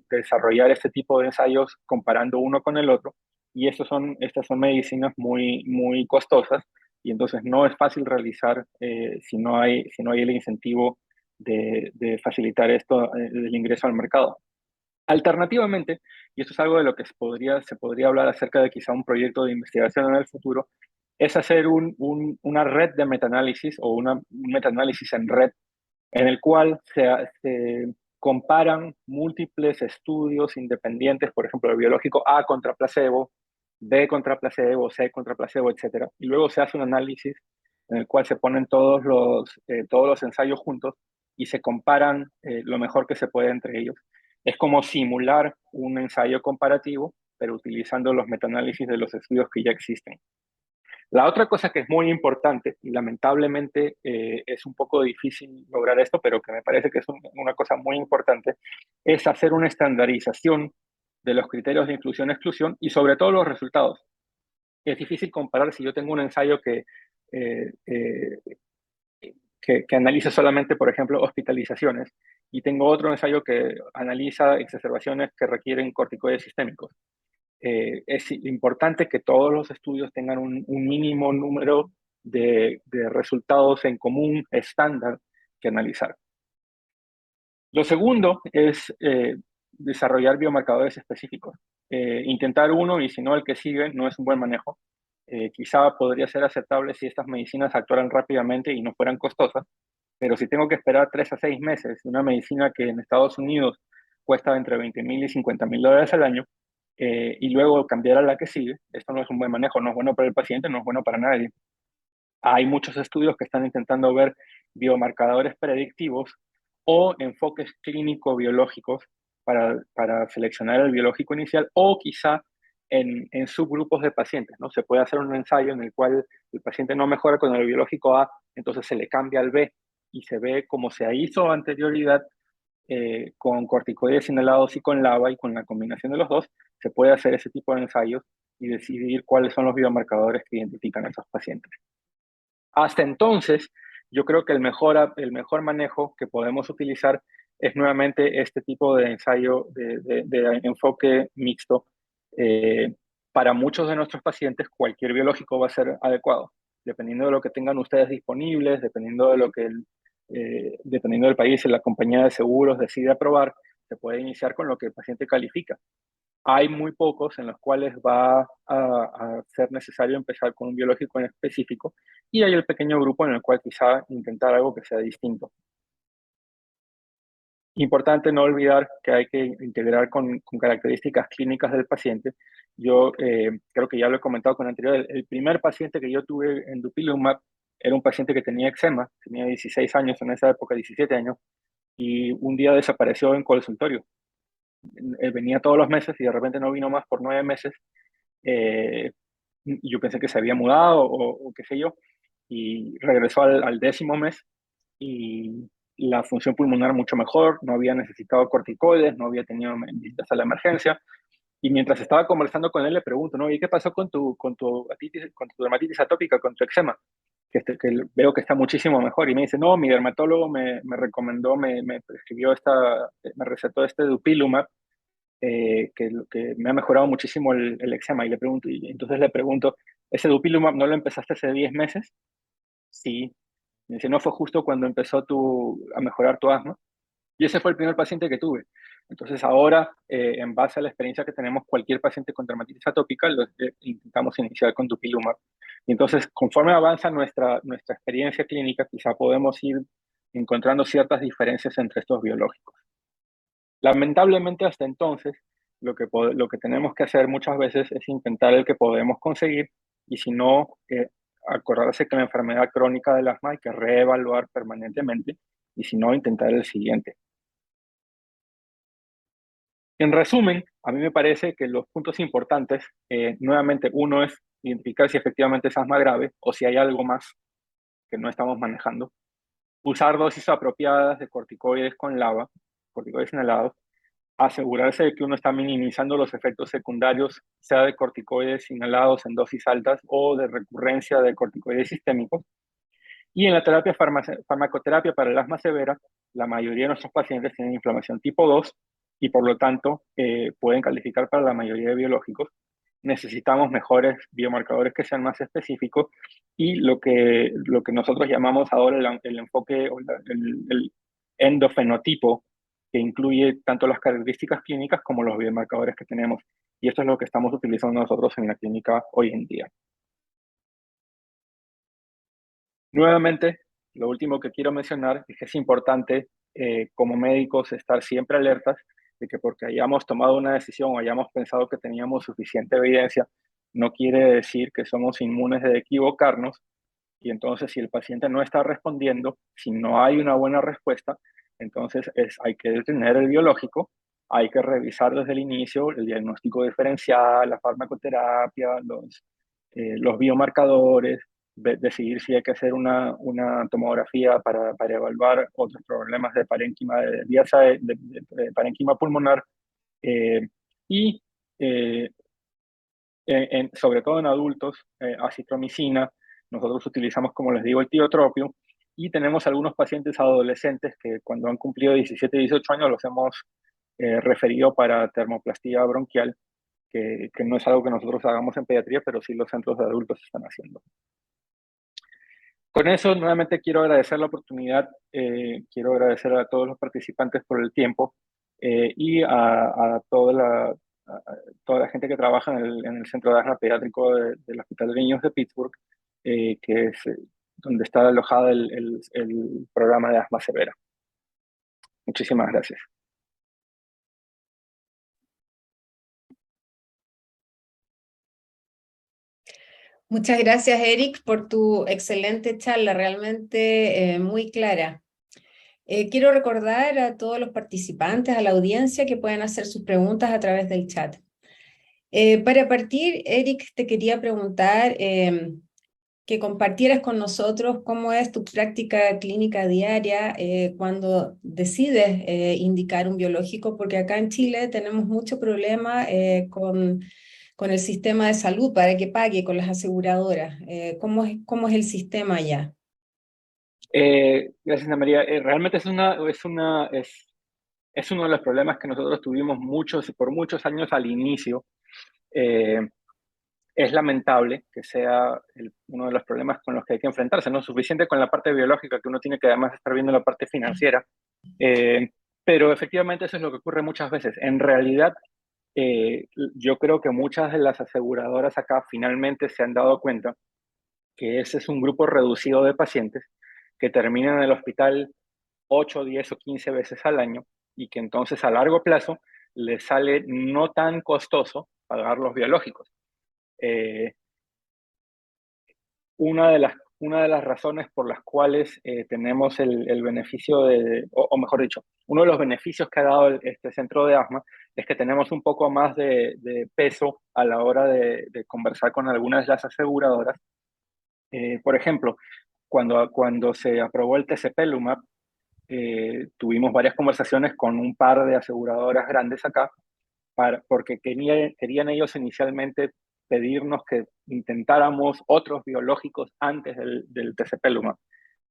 desarrollar este tipo de ensayos comparando uno con el otro y estas son medicinas muy, muy costosas y entonces no es fácil realizar si no hay el incentivo de facilitar esto, el ingreso al mercado. Alternativamente, y esto es algo de lo que se podría hablar acerca de quizá un proyecto de investigación en el futuro, es hacer una red de metaanálisis o un metaanálisis en red en el cual se comparan múltiples estudios independientes, por ejemplo, el biológico A contra placebo, B contra placebo, C contra placebo, etc. Y luego se hace un análisis en el cual se ponen todos los ensayos juntos y se comparan lo mejor que se puede entre ellos. Es como simular un ensayo comparativo, pero utilizando los metaanálisis de los estudios que ya existen. La otra cosa que es muy importante, y lamentablemente es un poco difícil lograr esto, pero que me parece que es una cosa muy importante, es hacer una estandarización de los criterios de inclusión-exclusión y sobre todo los resultados. Es difícil comparar si yo tengo un ensayo eh, eh, que analiza solamente, por ejemplo, hospitalizaciones, y tengo otro ensayo que analiza exacerbaciones que requieren corticoides sistémicos. Es importante que todos los estudios tengan un mínimo número de resultados en común estándar que analizar. Lo segundo es desarrollar biomarcadores específicos. Intentar uno y si no el que sigue no es un buen manejo. Quizá podría ser aceptable si estas medicinas actuaran rápidamente y no fueran costosas, pero si tengo que esperar 3 a 6 meses de una medicina que en Estados Unidos cuesta entre 20.000 y 50.000 dólares al año, y luego cambiar a la que sigue, esto no es un buen manejo, no es bueno para el paciente, no es bueno para nadie. Hay muchos estudios que están intentando ver biomarcadores predictivos o enfoques clínico-biológicos para seleccionar el biológico inicial o quizá en subgrupos de pacientes, ¿no? Se puede hacer un ensayo en el cual el paciente no mejora con el biológico A, entonces se le cambia al B y se ve como se hizo anterioridad con corticoides inhalados y con LABA y con la combinación de los dos, se puede hacer ese tipo de ensayos y decidir cuáles son los biomarcadores que identifican a esos pacientes. Hasta entonces, yo creo que el mejor manejo que podemos utilizar es nuevamente este tipo de ensayo de enfoque mixto. Eh, para muchos de nuestros pacientes, cualquier biológico va a ser adecuado, dependiendo de lo que tengan ustedes disponibles, dependiendo de dependiendo del país y la compañía de seguros decide aprobar, se puede iniciar con lo que el paciente califica. Hay muy pocos en los cuales va a ser necesario empezar con un biológico en específico y hay el pequeño grupo en el cual quizá intentar algo que sea distinto. Importante no olvidar que hay que integrar con características clínicas del paciente. Yo creo que ya lo he comentado con anterior, el primer paciente que yo tuve en Dupilumab era un paciente que tenía eczema, tenía 16 años en esa época, 17 años, y un día desapareció en consultorio. Venía todos los meses y de repente no vino más por 9 meses. Yo pensé que se había mudado o qué sé yo, y regresó al 10.º mes y la función pulmonar mucho mejor, no había necesitado corticoides, no había tenido visitas a la emergencia. Y mientras estaba conversando con él, le pregunto, ¿no? ¿Y qué pasó con tu dermatitis atópica, con tu eczema? Que veo que está muchísimo mejor. Y me dice, no, mi dermatólogo me recomendó, me prescribió me recetó este Dupilumab, que me ha mejorado muchísimo el eczema. Y entonces le pregunto, ¿ese Dupilumab no lo empezaste hace 10 meses? Sí. Me dice, ¿no fue justo cuando empezó a mejorar tu asma? Y ese fue el primer paciente que tuve. Entonces ahora, en base a la experiencia que tenemos, cualquier paciente con dermatitis atópica, intentamos iniciar con Dupilumab. Y entonces, conforme avanza nuestra experiencia clínica, quizá podemos ir encontrando ciertas diferencias entre estos biológicos. Lamentablemente, hasta entonces, lo que tenemos que hacer muchas veces es intentar el que podemos conseguir y si no, acordarse que la enfermedad crónica del asma hay que reevaluar permanentemente y si no, intentar el siguiente. En resumen, a mí me parece que los puntos importantes, nuevamente, uno es identificar si efectivamente es asma grave o si hay algo más que no estamos manejando. Usar dosis apropiadas de corticoides con LABA, corticoides inhalados. Asegurarse de que uno está minimizando los efectos secundarios, sea de corticoides inhalados en dosis altas o de recurrencia de corticoides sistémicos. Y en la farmacoterapia para el asma severa, la mayoría de nuestros pacientes tienen inflamación tipo 2 y por lo tanto pueden calificar para la mayoría de biológicos. Necesitamos mejores biomarcadores que sean más específicos y lo que nosotros llamamos ahora el enfoque o el endofenotipo, que incluye tanto las características clínicas como los biomarcadores que tenemos. Y esto es lo que estamos utilizando nosotros en la clínica hoy en día. Nuevamente, lo último que quiero mencionar es que es importante como médicos estar siempre alertas de que porque hayamos tomado una decisión o hayamos pensado que teníamos suficiente evidencia, no quiere decir que somos inmunes de equivocarnos Y entonces, si el paciente no está respondiendo, si no hay una buena respuesta, entonces hay que detener el biológico, hay que revisar desde el inicio el diagnóstico diferencial, la farmacoterapia, los biomarcadores, decidir si hay que hacer una tomografía para evaluar otros problemas de parénquima, de parénquima pulmonar, eh, y eh, sobre todo en adultos, acitromicina. Nosotros utilizamos, como les digo, el tiotropio, y tenemos algunos pacientes adolescentes que cuando han cumplido 17, 18 años los hemos referido para termoplastía bronquial, que no es algo que nosotros hagamos en pediatría, pero sí los centros de adultos están haciendo. Con eso, nuevamente quiero agradecer la oportunidad, quiero agradecer a todos los participantes por el tiempo, y a toda la gente que trabaja en el Centro de Asma Pediátrico del Hospital de Niños de Pittsburgh, que es donde está alojado el programa de asma severa. Muchísimas gracias. Muchas gracias, Eric, por tu excelente charla, realmente muy clara. Quiero recordar a todos los participantes, a la audiencia, que pueden hacer sus preguntas a través del chat. Para partir, Eric, te quería preguntar que compartieras con nosotros cómo es tu práctica clínica diaria cuando decides indicar un biológico, porque acá en Chile tenemos mucho problema con el sistema de salud para que pague con las aseguradoras. ¿Cómo es el sistema allá? Gracias, Ana María. Realmente es uno de los problemas que nosotros tuvimos por muchos años al inicio. Eh, es lamentable que sea uno de los problemas con los que hay que enfrentarse. No es suficiente con la parte biológica, que uno tiene que además estar viendo la parte financiera. Eh, pero efectivamente eso es lo que ocurre muchas veces. En realidad, yo creo que muchas de las aseguradoras acá finalmente se han dado cuenta que ese es un grupo reducido de pacientes que terminan en el hospital 8, 10 o 15 veces al año, y que entonces a largo plazo les sale no tan costoso pagar los biológicos. Eh, una de las razones por las cuales tenemos el beneficio o mejor dicho, uno de los beneficios que ha dado este centro de asma es que tenemos un poco más de peso a la hora de conversar con algunas de las aseguradoras. Por ejemplo, cuando se aprobó el tezepelumab, tuvimos varias conversaciones con un par de aseguradoras grandes acá, porque querían ellos inicialmente pedirnos que intentáramos otros biológicos antes del tezepelumab,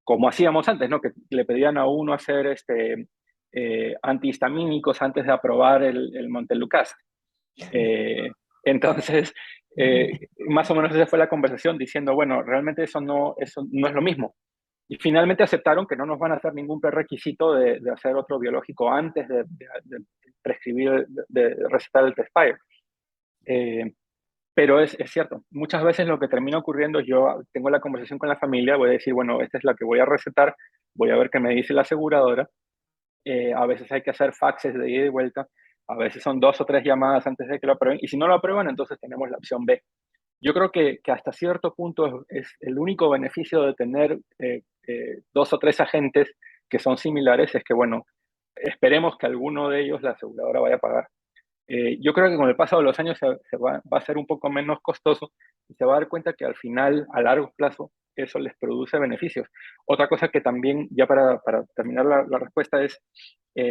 como hacíamos antes, ¿no? Que le pedían a uno hacer antihistamínicos antes de aprobar el Montelukast. Eh, entonces, más o menos esa fue la conversación, diciendo, bueno, realmente eso no es lo mismo. Y finalmente aceptaron que no nos van a hacer ningún prerequisito de hacer otro biológico antes de prescribir, de recetar el Tezspire. Pero es cierto, muchas veces lo que termina ocurriendo es yo tengo la conversación con la familia, voy a decir, bueno, esta es la que voy a recetar, voy a ver qué me dice la aseguradora. A veces hay que hacer faxes de ida y vuelta, a veces son 2 o 3 llamadas antes de que lo aprueben, y si no lo aprueban, entonces tenemos la opción B. Yo creo que hasta cierto punto es el único beneficio de tener 2 o 3 agentes que son similares, es que, bueno, esperemos que alguno de ellos la aseguradora vaya a pagar. Yo creo que con el paso de los años va a ser un poco menos costoso, y se va a dar cuenta que al final, a largo plazo, eso les produce beneficios. Otra cosa que también, ya para terminar la respuesta, es,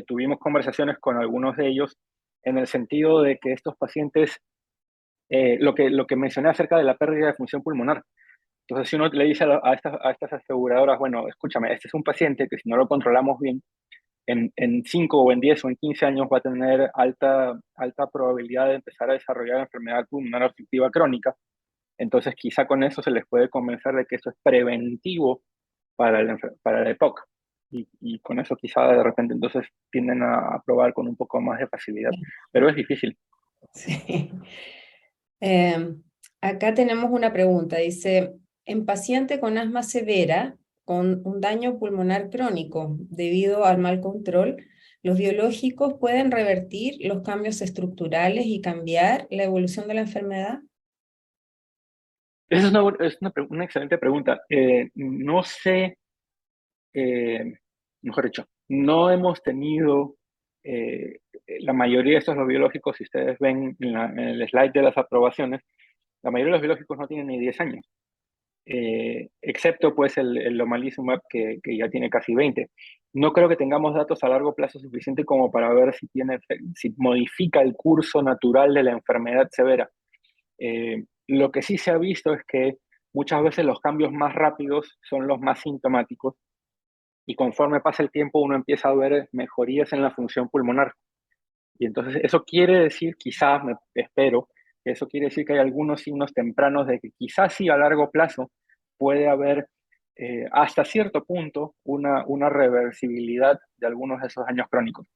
tuvimos conversaciones con algunos de ellos en el sentido de que estos pacientes, lo que mencioné acerca de la pérdida de función pulmonar. Entonces, si uno le dice a estas aseguradoras, bueno, escúchame, este es un paciente que si no lo controlamos bien, en 5 o en 10 o en 15 años va a tener alta probabilidad de empezar a desarrollar enfermedad pulmonar obstructiva crónica. Entonces, quizá con eso se les puede convencer de que eso es preventivo para la EPOC. Y con eso quizá de repente entonces tienden a aprobar con un poco más de facilidad. Pero es difícil. Sí. Acá tenemos una pregunta, dice, en paciente con asma severa, con un daño pulmonar crónico debido al mal control, ¿los biológicos pueden revertir los cambios estructurales y cambiar la evolución de la enfermedad? Esa es una excelente pregunta. No sé, eh, mejor dicho, no hemos tenido la mayoría de estos los biológicos, si ustedes ven en el slide de las aprobaciones, la mayoría de los biológicos no tienen ni 10 años. Excepto pues el Lomalizumab que ya tiene casi 20. No creo que tengamos datos a largo plazo suficiente como para ver si modifica el curso natural de la enfermedad severa. Lo que sí se ha visto es que muchas veces los cambios más rápidos son los más sintomáticos y conforme pasa el tiempo uno empieza a ver mejorías en la función pulmonar. Y entonces eso quiere decir, quizás, espero, que eso quiere decir que hay algunos signos tempranos de que quizás sí a largo plazo puede haber hasta cierto punto una reversibilidad de algunos de esos daños crónicos.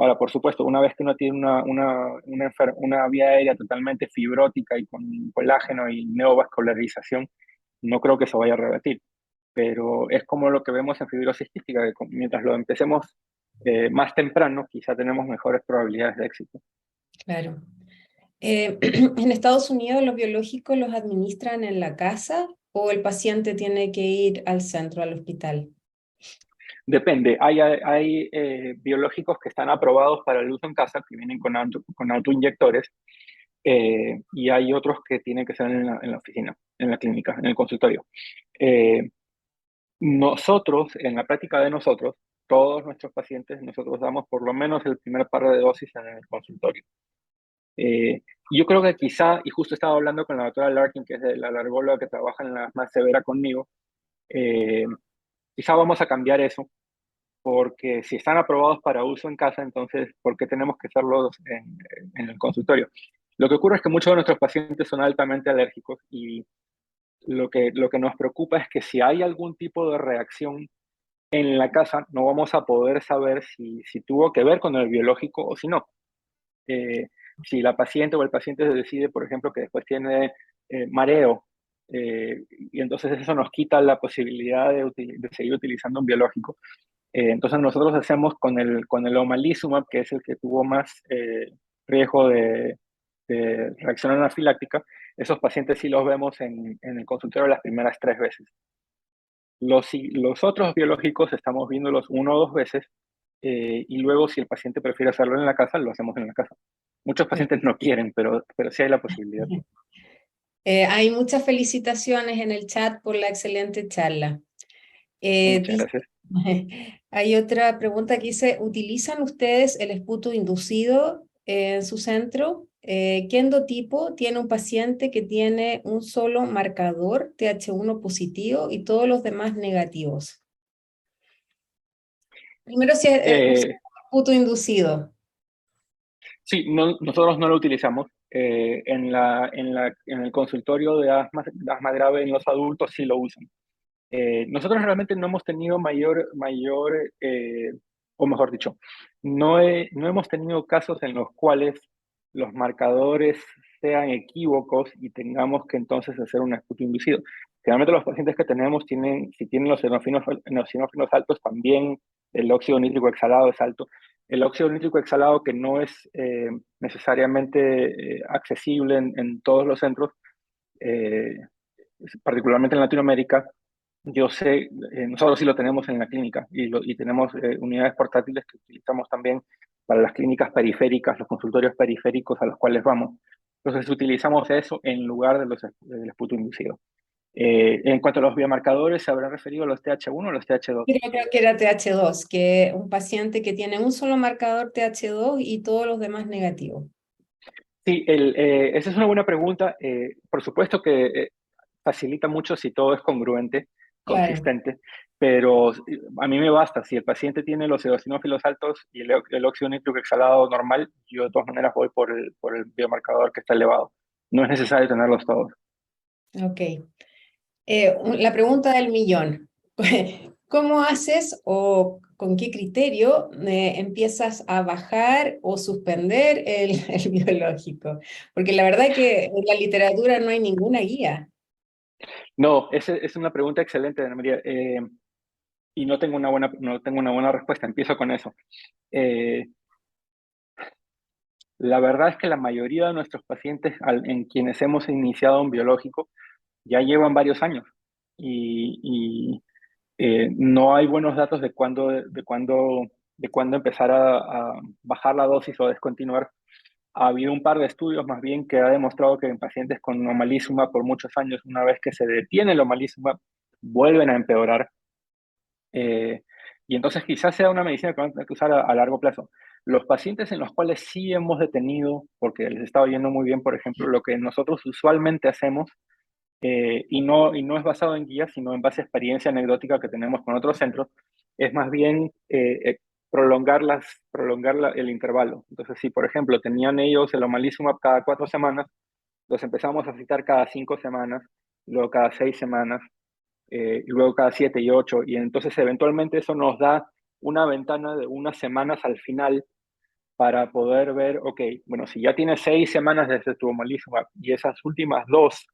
Ahora, por supuesto, una vez que uno tiene una vía aérea totalmente fibrótica y con colágeno y neovascularización, no creo que eso vaya a revertir. Pero es como lo que vemos en fibrosis quística, que mientras lo empecemos más temprano, quizá tenemos mejores probabilidades de éxito. Claro. ¿En Estados Unidos los biológicos los administran en la casa o el paciente tiene que ir al centro, al hospital? Depende, hay biológicos que están aprobados para el uso en casa, que vienen con autoinyectores, y hay otros que tienen que ser en la oficina, en la clínica, en el consultorio. Eh, Nosotros, en la práctica de nosotros, todos nuestros pacientes, nosotros damos por lo menos el primer par de dosis en el consultorio. Yo creo que quizá, y justo estaba hablando con la doctora Larkin, que es de la alergóloga que trabaja en la más severa conmigo, eh, quizá vamos a cambiar eso, porque si están aprobados para uso en casa, entonces, ¿por qué tenemos que hacerlos en el consultorio? Lo que ocurre es que muchos de nuestros pacientes son altamente alérgicos y lo que nos preocupa es que si hay algún tipo de reacción en la casa, no vamos a poder saber si tuvo que ver con el biológico o si no. Eh, si la paciente o el paciente decide, por ejemplo, que después tiene mareo, y entonces eso nos quita la posibilidad de seguir utilizando un biológico. Entonces nosotros hacemos con el omalizumab, que es el que tuvo más riesgo de reacción anafiláctica, esos pacientes sí los vemos en el consultorio las primeras 3 veces. Los otros biológicos estamos viéndolos 1 o 2 veces y luego si el paciente prefiere hacerlo en la casa, lo hacemos en la casa. Muchos pacientes no quieren, pero sí hay la posibilidad. Hay muchas felicitaciones en el chat por la excelente charla. Muchas Dice, gracias. hay otra pregunta que dice, ¿utilizan ustedes el esputo inducido en su centro? ¿Qué endotipo tiene un paciente que tiene un solo marcador TH1 positivo y todos los demás negativos? Primero, si es un Eh, esputo inducido. sí, nosotros no lo utilizamos. En el consultorio de asma grave en los adultos sí lo usan. Nosotros realmente no hemos tenido o mejor dicho, no hemos tenido casos en los cuales los marcadores sean equívocos y tengamos que entonces hacer un esputo inducido. Generalmente los pacientes que tenemos si tienen los eosinófilos altos, también el óxido nítrico exhalado es alto. El óxido nítrico exhalado, que no es necesariamente accesible en todos los centros, eh, particularmente en Latinoamérica, yo sé, nosotros sí lo tenemos en la clínica y tenemos unidades portátiles que utilizamos también para las clínicas periféricas, los consultorios periféricos a los cuales vamos. Entonces utilizamos eso en lugar del esputo inducido. En cuanto a los biomarcadores, ¿se habrá referido a los TH1 o los TH2? Creo que era TH2, que un paciente que tiene un solo marcador TH2 y todos los demás negativos. Sí, esa es una buena pregunta. Por supuesto que facilita mucho si todo es congruente, Claro. consistente, pero a mí me basta. Si el paciente tiene los eosinófilos altos y el óxido nítrico exhalado normal, yo de todas maneras voy por el biomarcador que está elevado. No es necesario tenerlos todos. Ok. La pregunta del millón. ¿Cómo haces o con qué criterio empiezas a bajar o suspender el biológico? Porque la verdad que en la literatura no hay ninguna guía. No, esa es una pregunta excelente, Ana María, y no tengo una buena respuesta. Empiezo con eso. Eh, la verdad es que la mayoría de nuestros pacientes en quienes hemos iniciado un biológico, ya llevan varios años no hay buenos datos de cuándo empezar a bajar la dosis o descontinuar. Ha habido un par de estudios más bien que ha demostrado que en pacientes con omalizumab por muchos años, una vez que se detiene el omalizumab, vuelven a empeorar. Eh, y entonces quizás sea una medicina que van a tener que usar a largo plazo. Los pacientes en los cuales sí hemos detenido, porque les estaba yendo muy bien, por ejemplo, lo que nosotros usualmente hacemos, y no es basado en guías, sino en base a experiencia anecdótica que tenemos con otros centros, es más bien el intervalo. Entonces, si por ejemplo tenían ellos el omalizumab cada 4 semanas, los empezamos a citar cada 5 semanas, luego cada 6 semanas, y luego cada 7 y 8, y entonces eventualmente eso nos da una ventana de unas semanas al final para poder ver, ok, bueno, si ya tienes 6 semanas desde tu omalizumab y esas últimas dos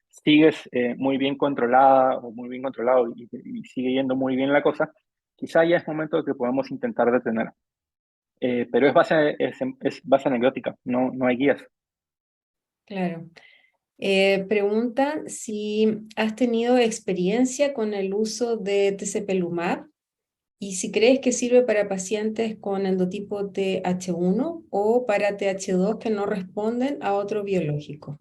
sigues muy bien controlada o muy bien controlado y sigue yendo muy bien la cosa, quizá ya es momento de que podamos intentar detener. Pero es base anecdótica, no hay guías. Claro. Pregunta si has tenido experiencia con el uso de tezepelumab y si crees que sirve para pacientes con endotipo TH1 o para TH2 que no responden a otro biológico.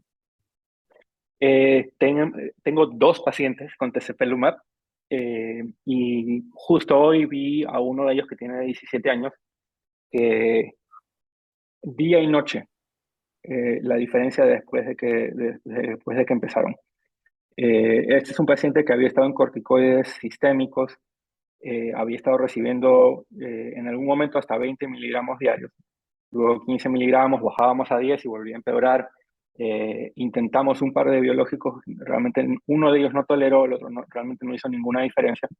Tengo 2 pacientes con tezepelumab, y justo hoy vi a uno de ellos que tiene 17 años, que día y noche, la diferencia después de que empezaron. Este es un paciente que había estado en corticoides sistémicos, había estado recibiendo en algún momento hasta 20 miligramos diarios, luego 15 miligramos, bajábamos a 10 y volvía a empeorar. Intentamos un par de biológicos, realmente uno de ellos no toleró, el otro realmente no hizo ninguna diferencia.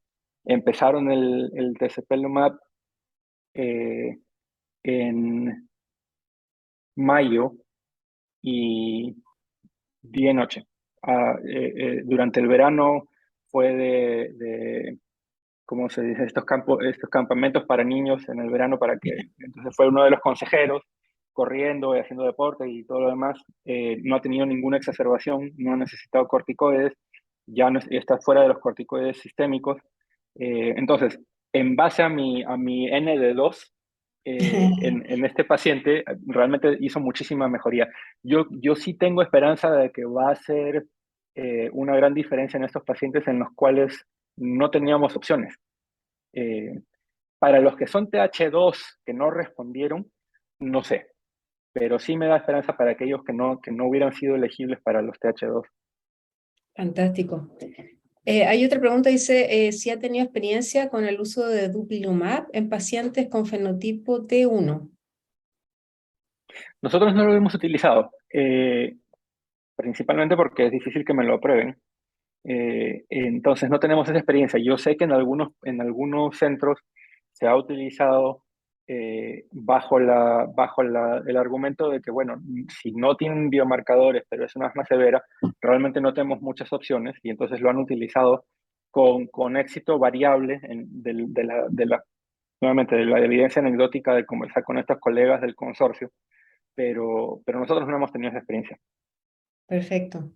Empezaron el tezepelumab en mayo y día y noche. Durante el verano fue ¿cómo se dice? Estos campamentos para niños en el verano entonces fue uno de los consejeros corriendo y haciendo deporte y todo lo demás. No ha tenido ninguna exacerbación, no ha necesitado corticoides, ya no está fuera de los corticoides sistémicos. Entonces, en base a mi N de 2, en este paciente realmente hizo muchísima mejoría. Yo sí tengo esperanza de que va a ser una gran diferencia en estos pacientes en los cuales no teníamos opciones. Eh, para los que son TH2 que no respondieron, no sé, pero sí me da esperanza para aquellos que no hubieran sido elegibles para los TH2. Fantástico. Hay otra pregunta, dice si ha tenido experiencia con el uso de dupilumab en pacientes con fenotipo T1. Nosotros no lo hemos utilizado, principalmente porque es difícil que me lo aprueben. Entonces no tenemos esa experiencia. Yo sé que en algunos centros se ha utilizado el argumento de que, bueno, si no tienen biomarcadores, pero es una asma severa, realmente no tenemos muchas opciones y entonces lo han utilizado con éxito variable nuevamente, de la evidencia anecdótica de conversar con estos colegas del consorcio, pero nosotros no hemos tenido esa experiencia. Perfecto.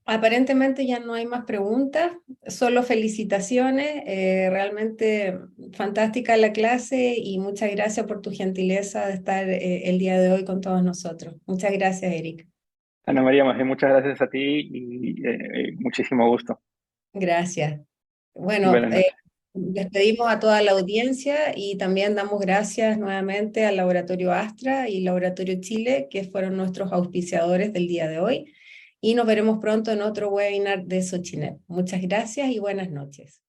Aparentemente ya no hay más preguntas, solo felicitaciones, realmente fantástica la clase y muchas gracias por tu gentileza de estar el día de hoy con todos nosotros. Muchas gracias, Eric. Ana María, más bien muchas gracias a ti y muchísimo gusto. Gracias. Bueno, Buenas noches. despedimos a toda la audiencia y también damos gracias nuevamente al Laboratorio Astra y Laboratorio Chile, que fueron nuestros auspiciadores del día de hoy. Y nos veremos pronto en otro webinar de Sochinet. Muchas gracias y buenas noches.